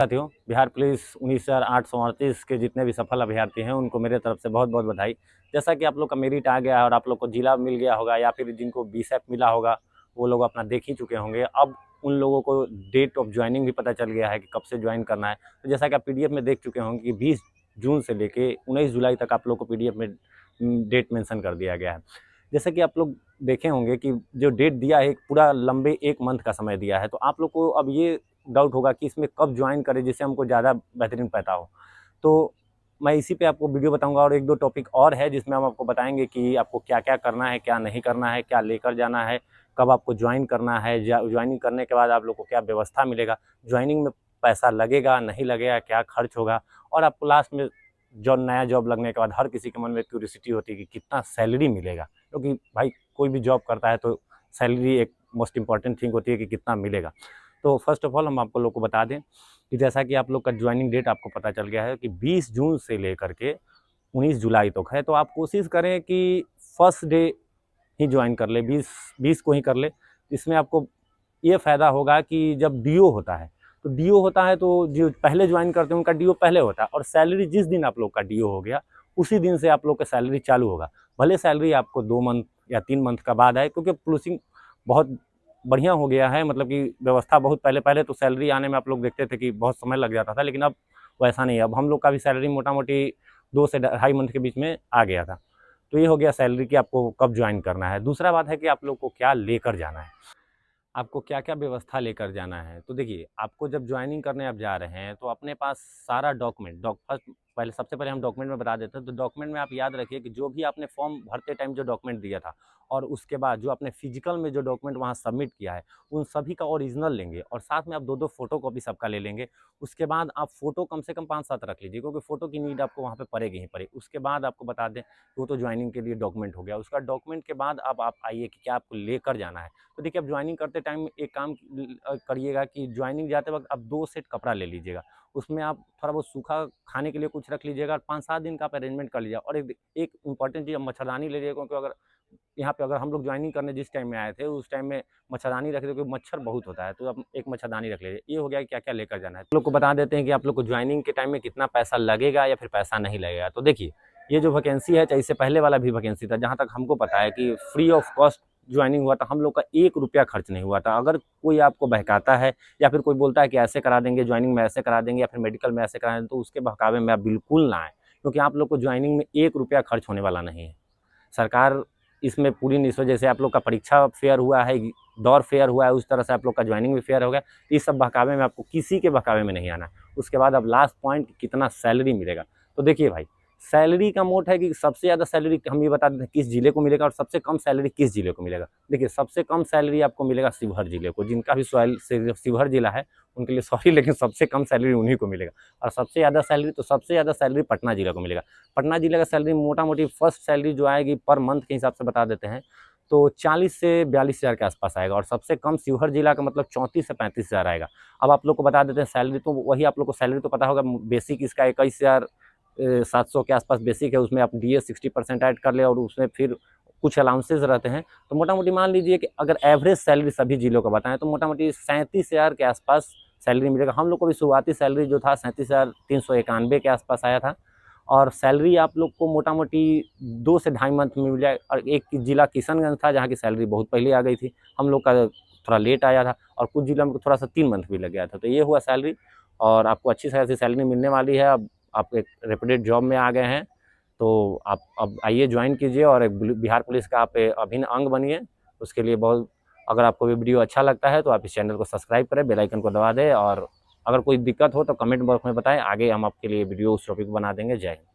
साथियों, बिहार पुलिस 19,838 के जितने भी सफल अभ्यर्थी हैं उनको मेरे तरफ से बहुत बहुत बधाई। जैसा कि आप लोग का मेरिट आ गया और आप लोग को जिला मिल गया होगा या फिर जिनको बीसेप मिला होगा वो लोग अपना देख ही चुके होंगे। अब उन लोगों को डेट ऑफ ज्वाइनिंग भी पता चल गया है कि कब से ज्वाइन करना है। तो जैसा कि आप पीडीएफ में देख चुके होंगे कि 20 जून से लेके 19 जुलाई तक आप लोग को पीडीएफ में डेट मेंशन कर दिया गया है। जैसा कि आप लोग देखे होंगे कि जो डेट दिया है पूरा लंबे 1 मंथ का समय दिया है। तो आप लोग को अब ये डाउट होगा कि इसमें कब ज्वाइन करें जिससे हमको ज़्यादा बेहतरीन पता हो। तो मैं इसी पे आपको वीडियो बताऊंगा और 1-2 टॉपिक और है जिसमें हम आपको बताएंगे कि आपको क्या-क्या करना है, क्या नहीं करना है, क्या लेकर जाना है, कब आपको ज्वाइन करना है, ज्वाइनिंग करने के बाद आप लोग को क्या व्यवस्था मिलेगा, ज्वाइनिंग में पैसा लगेगा, नहीं लगेगा, क्या खर्च होगा और आपको लास्ट में जो नया जॉब लगने के बाद हर किसी के मन में क्यूरियोसिटी होती है कि कितना सैलरी मिलेगा, क्योंकि भाई कोई भी जॉब करता है तो सैलरी एक मोस्ट इंपॉर्टेंट थिंग होती है कि कितना मिलेगा। तो फर्स्ट ऑफ ऑल हम आपको लोग को बता दें कि जैसा कि आप लोग का ज्वाइनिंग डेट आपको पता चल गया है कि 20 जून से लेकर के 19 जुलाई तक है। तो आप कोशिश करें कि फर्स्ट डे ही ज्वाइन कर ले, 20 को ही कर ले। इसमें आपको ये फ़ायदा होगा कि जब डीओ होता है तो जो पहले ज्वाइन करते हैं उनका डीओ पहले होता है और सैलरी जिस दिन आप लोग का डीओ हो गया उसी दिन से आप लोग का सैलरी चालू होगा। भले सैलरी आपको 2 मंथ या 3 मंथ का बाद आए, क्योंकि पुलिसिंग बहुत बढ़िया हो गया है। मतलब कि व्यवस्था बहुत पहले तो सैलरी आने में आप लोग देखते थे कि बहुत समय लग जाता था, लेकिन अब वैसा नहीं है। अब हम लोग का भी सैलरी मोटा मोटी 2 से ढाई मंथ के बीच में आ गया था। तो ये हो गया सैलरी कि आपको कब ज्वाइन करना है। दूसरा बात है कि आप लोग को क्या लेकर जाना है, आपको क्या-क्या व्यवस्था लेकर जाना है। तो देखिए, आपको जब ज्वाइनिंग करने आप जा रहे हैं, तो अपने पास सारा डॉक्यूमेंट सबसे पहले हम डॉक्यूमेंट में बता देते हैं। तो डॉक्यूमेंट में आप याद रखिए कि जो भी आपने फॉर्म भरते टाइम जो डॉक्यूमेंट दिया था और उसके बाद जो आपने फिजिकल में जो डॉक्यूमेंट वहाँ सबमिट किया है, उन सभी का ओरिजिनल लेंगे और साथ में आप 2-2 फोटोकॉपी सबका ले लेंगे। उसके बाद आप फ़ोटो कम से कम 5-7 रख लीजिए, क्योंकि फ़ोटो की नीड आपको वहाँ पे पड़ेगी ही पड़ेगी। उसके बाद आपको बता दें, वो तो ज्वाइनिंग के लिए डॉक्यूमेंट हो गया। उसका डॉक्यूमेंट के बाद अब आप आइए कि क्या आपको लेकर जाना है। तो देखिए, अब ज्वाइनिंग करते टाइम एक काम करिएगा कि ज्वाइनिंग जाते वक्त आप 2 सेट कपड़ा ले लीजिएगा। उसमें आप थोड़ा बहुत सूखा खाने के लिए कुछ रख लीजिएगा और 5-7 दिन का आप अरेंजमेंट कर लीजिएगा। और एक एक इम्पॉर्टेंट चीज़, मच्छरदानी ले लीजिएगा, क्योंकि अगर यहाँ पे अगर हम लोग ज्वाइनिंग करने जिस टाइम में आए थे उस टाइम में मच्छरदानी रख लीजिए, क्योंकि मच्छर बहुत होता है। तो आप एक मच्छरदानी रख लीजिए। ये हो गया कि क्या-क्या लेकर जाना है। आप लोग को बता देते हैं कि आप लोग को ज्वाइनिंग के टाइम में कितना पैसा लगेगा या फिर पैसा नहीं लगेगा। तो देखिए, ये जो वैकेंसी है, चाहे इससे पहले वाला भी वैकेंसी था, जहाँ तक हमको पता है कि फ्री ऑफ कॉस्ट ज्वाइनिंग हुआ था। हम लोग का 1 रुपया खर्च नहीं हुआ था। अगर कोई आपको बहकाता है या फिर कोई बोलता है कि ऐसे करा देंगे, ज्वाइनिंग में ऐसे करा देंगे या फिर मेडिकल में ऐसे करा देंगे, तो उसके बहकावे में आप बिल्कुल ना आएँ, क्योंकि आप लोग को ज्वाइनिंग में 1 रुपया खर्च होने वाला नहीं है। सरकार इसमें पूरी निश्चित, जैसे आप लोग का परीक्षा फेयर हुआ है, दौर फेयर हुआ है, उस तरह से आप लोग का ज्वाइनिंग भी फेयर हो गया। इस सब बहकावे में आपको किसी के बहकावे में नहीं आना है। उसके बाद अब लास्ट पॉइंट, कितना सैलरी मिलेगा। तो देखिए भाई, सैलरी का मोट है कि सबसे ज़्यादा सैलरी हम ये बता देते हैं किस ज़िले को मिलेगा और सबसे कम सैलरी किस ज़िले को मिलेगा। देखिए, सबसे कम सैलरी आपको मिलेगा शिवहर ज़िले को। जिनका भी शिवहर ज़िला है उनके लिए सॉरी, लेकिन सबसे कम सैलरी उन्हीं को मिलेगा। और सबसे ज़्यादा सैलरी पटना ज़िले को मिलेगा। पटना ज़िले का सैलरी मोटा मोटी फर्स्ट सैलरी जो आएगी पर मंथ के हिसाब से बता देते हैं, तो 40 से 42 हज़ार के आसपास आएगा। और सबसे कम शिवहर जिला का मतलब 34 से 35 हज़ार आएगा। अब आप लोग को बता देते हैं सैलरी, तो वही आप लोग को सैलरी तो पता होगा। बेसिक इसका 21,700 के आसपास बेसिक है। उसमें आप डीए 60% ऐड कर ले और उसमें फिर कुछ अलाउंसेस रहते हैं। तो मोटा मोटी मान लीजिए कि अगर एवरेज सैलरी सभी जिलों का बताएं तो मोटा मोटी 37,000 के आसपास सैलरी मिलेगा। हम लोग को भी शुरुआती सैलरी जो था 37,391 के आसपास आया था। और सैलरी आप लोग को मोटा मोटी 2 से ढाई मंथ में मिल जाए। और एक जिला किशनगंज था जहाँ की सैलरी बहुत पहले आ गई थी, हम लोग का थोड़ा लेट आया था। और कुछ जिला में थोड़ा सा 3 मंथ भी लग गया था। तो ये हुआ सैलरी, और आपको अच्छी खासी सैलरी मिलने वाली है। अब आप एक रेपुटेड जॉब में आ गए हैं, तो आप अब आइए ज्वाइन कीजिए और एक बिहार पुलिस का आप अभिन्न अंग बनिए। उसके लिए बहुत, अगर आपको ये वीडियो अच्छा लगता है तो आप इस चैनल को सब्सक्राइब करें, बेल आइकन को दबा दें, और अगर कोई दिक्कत हो तो कमेंट बॉक्स में बताएं। आगे हम आपके लिए वीडियो उस टॉपिक को बना देंगे। जय हिंद।